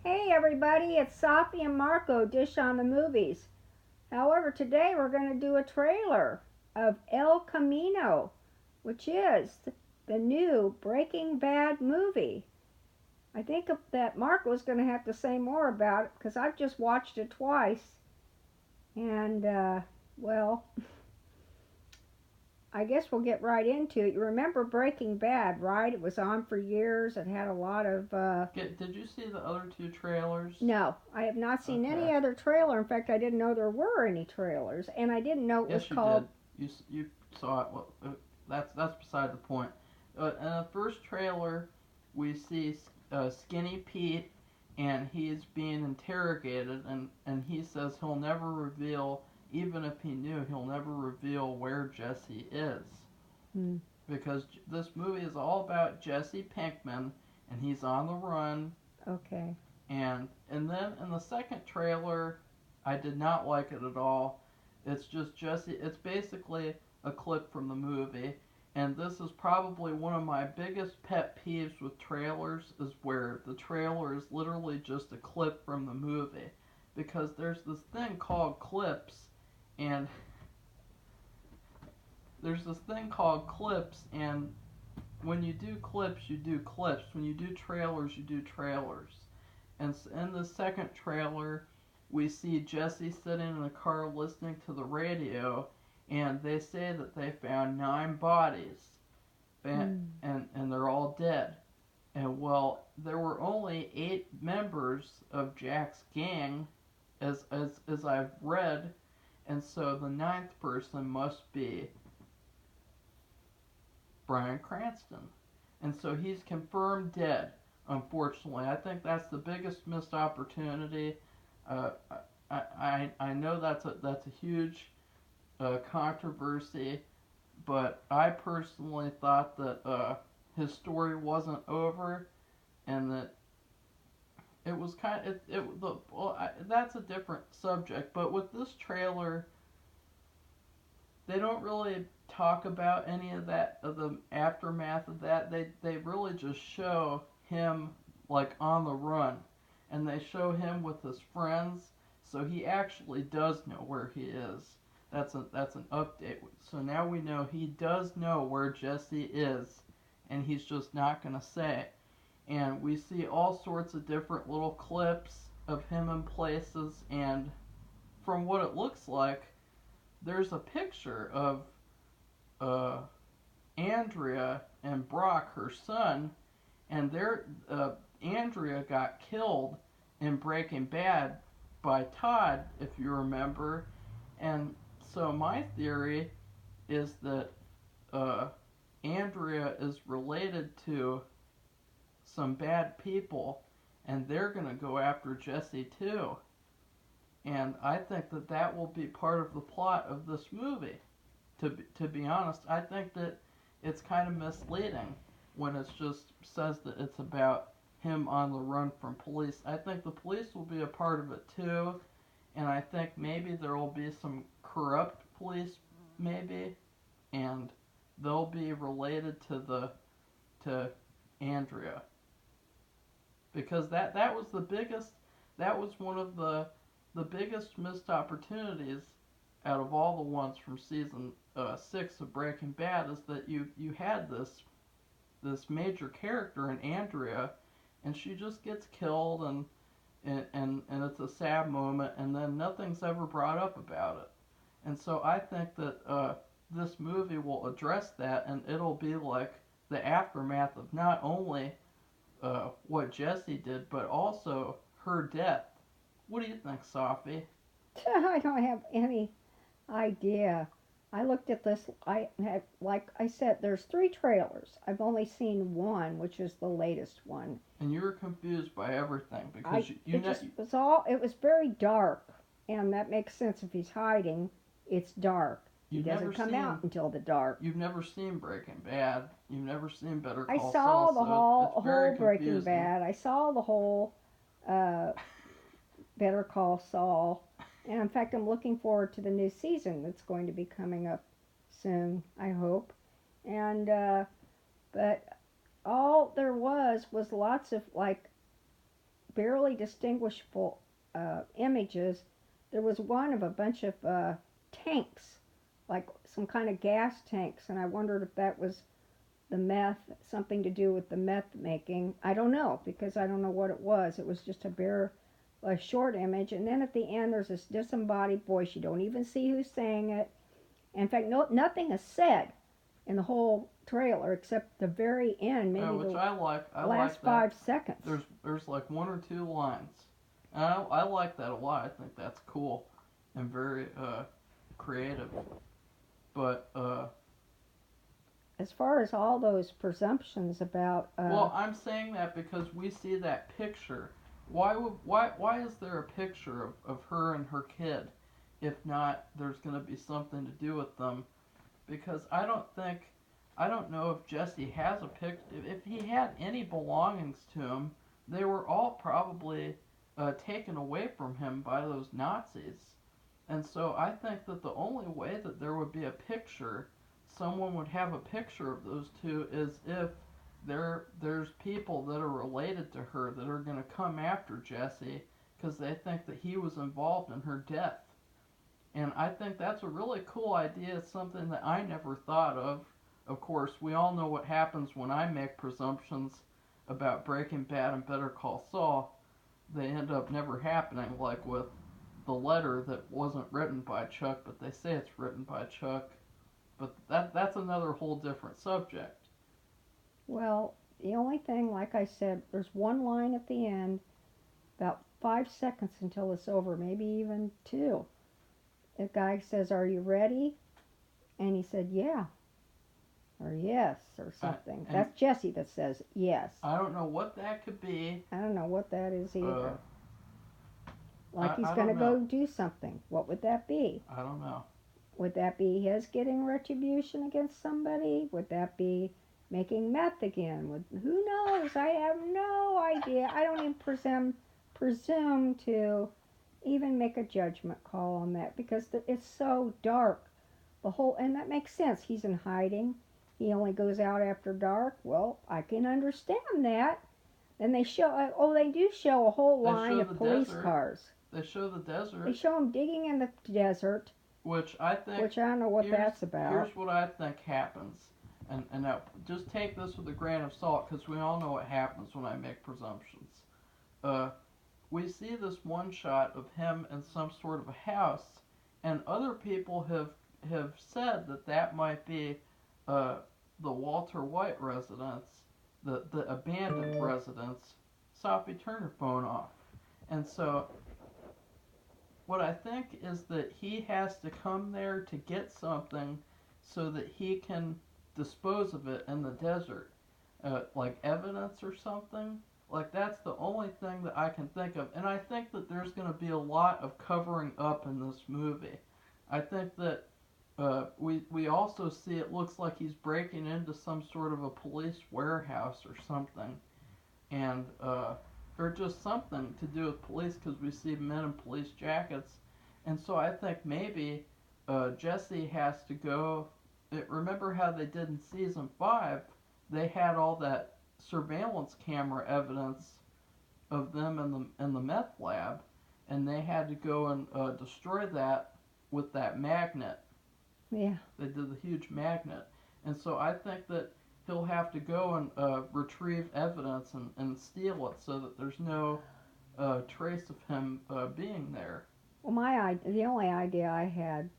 Hey everybody, it's Safi and Marco, Dish on the Movies. However, today we're going to do a trailer of El Camino, which is the new Breaking Bad movie. I think that Marco's going to have to say more about it because I've just watched it twice. And, well, I guess we'll get right into it. You remember Breaking Bad, right? It was on for years. It had a lot of Did you see the other two trailers? No, I have not seen Okay. any other trailer. In fact, I didn't know there were any trailers, and I didn't know it was Yes, you called. did. You saw it. Well, that's beside the point. In the first trailer, we see Skinny Pete, and he's being interrogated, and he says he'll never reveal, even if he knew, he'll never reveal where Jesse is, Hmm, because this movie is all about Jesse Pinkman, and he's on the run. okay. And then in the second trailer, I did not like it at all. It's just Jesse. It's basically a clip from the movie, and this is probably one of my biggest pet peeves with trailers is where the trailer is literally just a clip from the movie, because there's this thing called clips, and there's this thing called clips, and when you do clips, you do clips. When you do trailers, you do trailers. And in the second trailer, we see Jesse sitting in a car listening to the radio, and they say that they found 9 bodies, and, Hmm, and they're all dead. And well, there were only 8 members of Jack's gang, as I've read, and so the ninth person must be Bryan Cranston. And so he's confirmed dead. Unfortunately, I think that's the biggest missed opportunity. Uh, I know that's a huge controversy, but I personally thought that his story wasn't over, and that it was kind of that's a different subject. But with this trailer, they don't really talk about any of that, of the aftermath of that. They really just show him like on the run, and they show him with his friends, so he actually does know where he is. That's an update. So now we know he does know where Jesse is, and he's just not gonna say. And we see all sorts of different little clips of him in places, and from what it looks like, there's a picture of uh, Andrea and Brock, her son, and Andrea got killed in Breaking Bad by Todd, if you remember. And so my theory is that uh, Andrea is related to some bad people, and they're gonna go after Jesse too. And I think that that will be part of the plot of this movie. To be honest, I think that it's kind of misleading when it just says that it's about him on the run from police. I think the police will be a part of it too, and I think maybe there will be some corrupt police, maybe, and they'll be related to Andrea, because that was the biggest, that was one of the biggest missed opportunities out of all the ones from season 6 of Breaking Bad, is that you had this major character in Andrea, and she just gets killed, and it's a sad moment, and then nothing's ever brought up about it. And so I think that this movie will address that, and it'll be like the aftermath of not only what Jesse did, but also her death. What do you think, Sophie? I don't have any idea. I looked at this. I had, like I said, there's three trailers. I've only seen one, which is the latest one. And you were confused by everything I because you it know just was all. It was very dark, and that makes sense if he's hiding. It's dark. He you've doesn't never come out seen until the dark. you've never seen Breaking Bad. You've never seen Better I Call saw Saul, the so it's very whole Breaking confusing. Bad. I saw the whole uh, Better Call Saul, and in fact, I'm looking forward to the new season that's going to be coming up soon. I hope. And but all there was lots of like barely distinguishable images. There was one of a bunch of tanks, like some kind of gas tanks, and I wondered if that was the meth, something to do with the meth making. I don't know, because I don't know what it was. It was just a short image, and then at the end there's this disembodied voice. You don't even see who's saying it. In fact, nothing is said in the whole trailer except the very end, maybe which the I like. I last like that. 5 seconds. There's like one or two lines, and I like that a lot. I think that's cool and very creative. But As far as all those presumptions about well, I'm saying that because we see that picture. Why is there a picture of her and her kid? If not, there's going to be something to do with them. Because I don't know if Jesse has a pic. If he had any belongings to him, they were all probably taken away from him by those Nazis. And so I think that the only way that there would be a picture, someone would have a picture of those two, is if there's people that are related to her that are going to come after Jesse because they think that he was involved in her death. And I think that's a really cool idea. It's something that I never thought of. Of course, we all know what happens when I make presumptions about Breaking Bad and Better Call Saul. They end up never happening, like with the letter that wasn't written by Chuck, but they say it's written by Chuck. But that's another whole different subject. well, the only thing, like I said, there's one line at the end, about 5 seconds until it's over, maybe even two. The guy says, "Are you ready?" And he said, "Yeah," or "Yes," or something. That's Jesse that says yes. I don't know what that could be. I don't know what that is either. Like he's I going to don't know. go do something. What would that be? I don't know. Would that be his getting retribution against somebody? Would that be making meth again? Who knows? I have no idea. I don't even presume to even make a judgment call on that because it's so dark. And that makes sense. He's in hiding. He only goes out after dark. Well, I can understand that. And they do show a whole line of police cars. They show the desert. They show them digging in the desert. Which I don't know what that's about. Here's what I think happens. And now, just take this with a grain of salt, because we all know what happens when I make presumptions. We see this one shot of him in some sort of a house, and other people have said that might be the Walter White residence, the abandoned residence. Safi, turn your phone off. And so what I think is that he has to come there to get something so that he can dispose of it in the desert, like evidence or something. Like, that's the only thing that I can think of. And I think that there's going to be a lot of covering up in this movie. I think that we also see it looks like he's breaking into some sort of a police warehouse or something. And or just something to do with police, because we see men in police jackets. And so I think maybe Jesse has to go. Remember how they did in season 5? They had all that surveillance camera evidence of them in the meth lab, and they had to go and destroy that with that magnet. Yeah. They did the huge magnet. And so I think that he'll have to go and retrieve evidence and steal it so that there's no trace of him being there. Well, the only idea I had,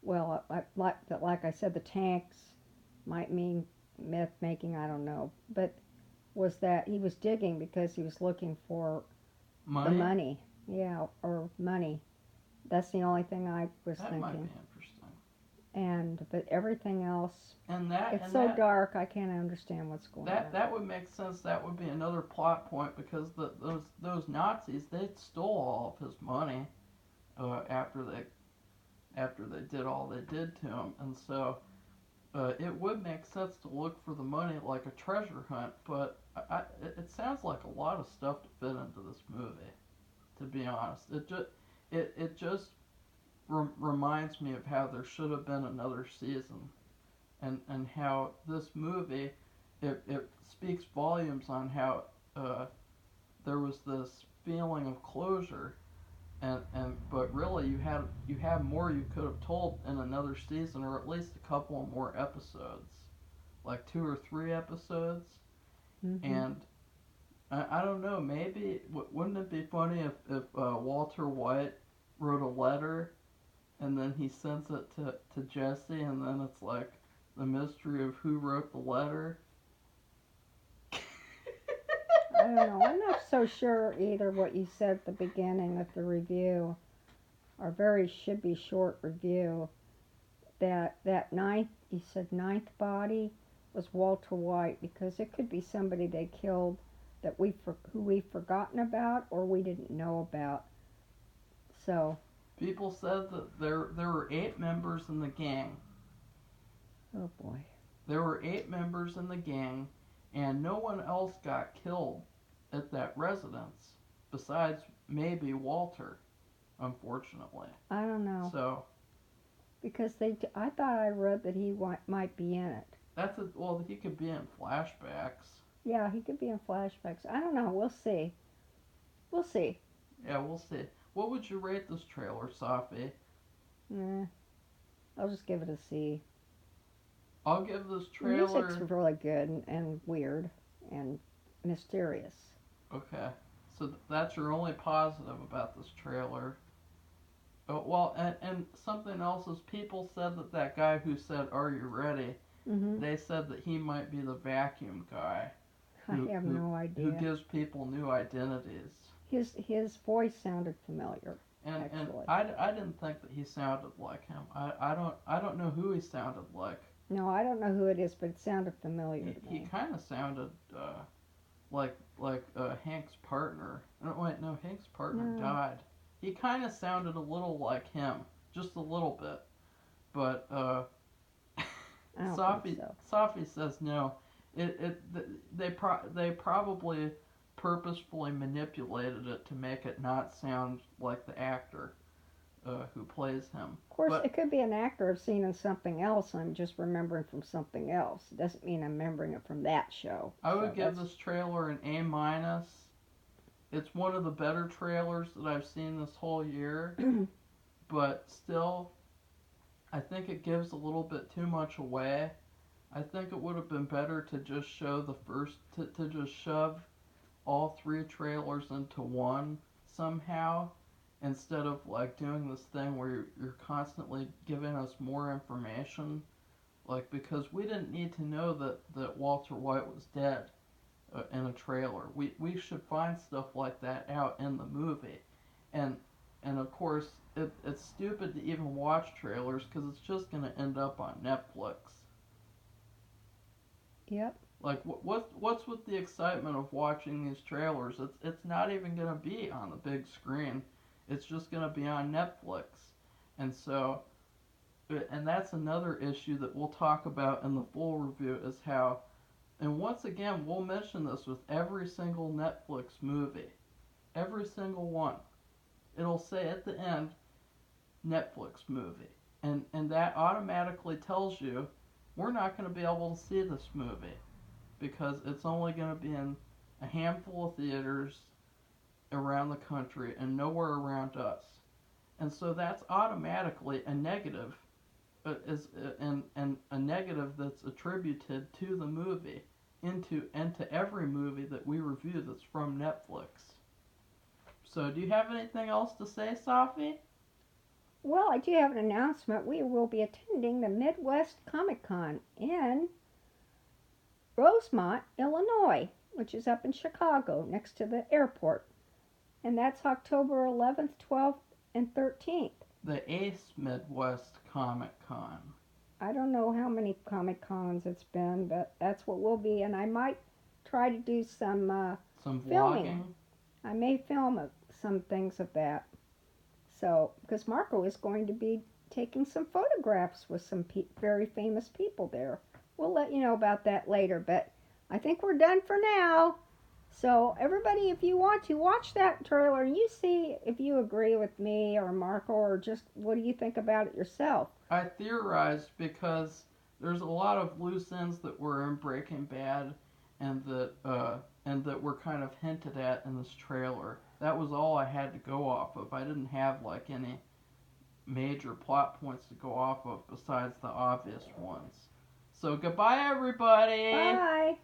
well, like I said, the tanks might mean meth making, I don't know, but was that he was digging because he was looking for Money? the money. Yeah, or money. That's the only thing I was that thinking. Might be interesting. But everything else, it's and so dark, I can't understand what's going on. That would make sense. That would be another plot point, because those Nazis, they stole all of his money after they did all they did to him, and so it would make sense to look for the money like a treasure hunt. But it sounds like a lot of stuff to fit into this movie. To be honest, it just reminds me of how there should have been another season, and how this movie it speaks volumes on how was this feeling of closure, and but really you had more you could have told in another season, or at least a couple more episodes, like 2 or 3 episodes. Mm-hmm. And I don't know, maybe wouldn't it be funny if Walter White wrote a letter and then he sends it to Jesse, and then it's like the mystery of who wrote the letter. I don't know. I'm not so sure either what you said at the beginning of the review, our very should be short review, that ninth, you said ninth body was Walter White, because it could be somebody they killed that who we've forgotten about or we didn't know about. So, People said that there were 8 members in the gang. oh boy. There were 8 members in the gang, and no one else got killed at that residence besides maybe Walter, unfortunately. I don't know, So because I thought I read that he might be in it. well, he could be in flashbacks. Yeah, he could be in flashbacks. I don't know. We'll see. We'll see. Yeah, we'll see. What would you rate this trailer, Safi? I'll just give it a C. I'll give this The music's trailer. really good and weird and mysterious. Okay, so that's your only positive about this trailer. Well, and something else is people said that guy who said, "Are you ready?" Mm-hmm. They said that he might be the vacuum guy I have no who idea. gives people new identities. His voice sounded familiar, And actually. I didn't think that he sounded like him. I don't know who he sounded like. No, I don't know who it is, but it sounded familiar to He me. kind of sounded like Hank's partner. Wait, no, Hank's partner No, died. He kind of sounded a little like him, just a little bit. But I don't think Safi so. Safi says no. They probably purposefully manipulated it to make it not sound like the actor who plays him. Of course, But it could be an actor I've seen in something else. I'm just remembering from something else. It doesn't mean I'm remembering it from that show. I So would give this trailer an A minus. It's one of the better trailers that I've seen this whole year, but still, I think it gives a little bit too much away. I think it would have been better to just show to just shove all 3 trailers into one somehow, instead of like doing this thing where you're constantly giving us more information, like, because we didn't need to know that Walter White was dead in a trailer. We should find stuff like that out in the movie. And of course it's stupid to even watch trailers because it's just going to end up on Netflix. Yep. Like what's with the excitement of watching these trailers? It's not even going to be on the big screen. It's just going to be on Netflix. And so, and that's another issue that we'll talk about in the full review, is how, and once again we'll mention this with every single Netflix movie, every single one. It'll say at the end, Netflix movie. And that automatically tells you we're not going to be able to see this movie because it's only going to be in a handful of theaters around the country and nowhere around us. And so that's automatically a negative, and a negative that's attributed to the movie, into every movie that we review that's from Netflix. So do you have anything else to say, Safi? Well, I do have an announcement. We will be attending the Midwest Comic Con in Rosemont, Illinois, which is up in Chicago next to the airport. And that's October 11th, 12th, and 13th. The 8th Midwest Comic Con. I don't know how many Comic Cons it's been, but that's what we'll be. And I might try to do some Some filming. vlogging. I may film some things of that. So, because Marco is going to be taking some photographs with some very famous people there. We'll let you know about that later, but I think we're done for now. So, everybody, if you want to watch that trailer and you see if you agree with me or Marco, or just what do you think about it yourself. I theorized because there's a lot of loose ends that were in Breaking Bad, and that and that were kind of hinted at in this trailer. That was all I had to go off of. I didn't have like any major plot points to go off of besides the obvious ones. So goodbye, everybody. Bye.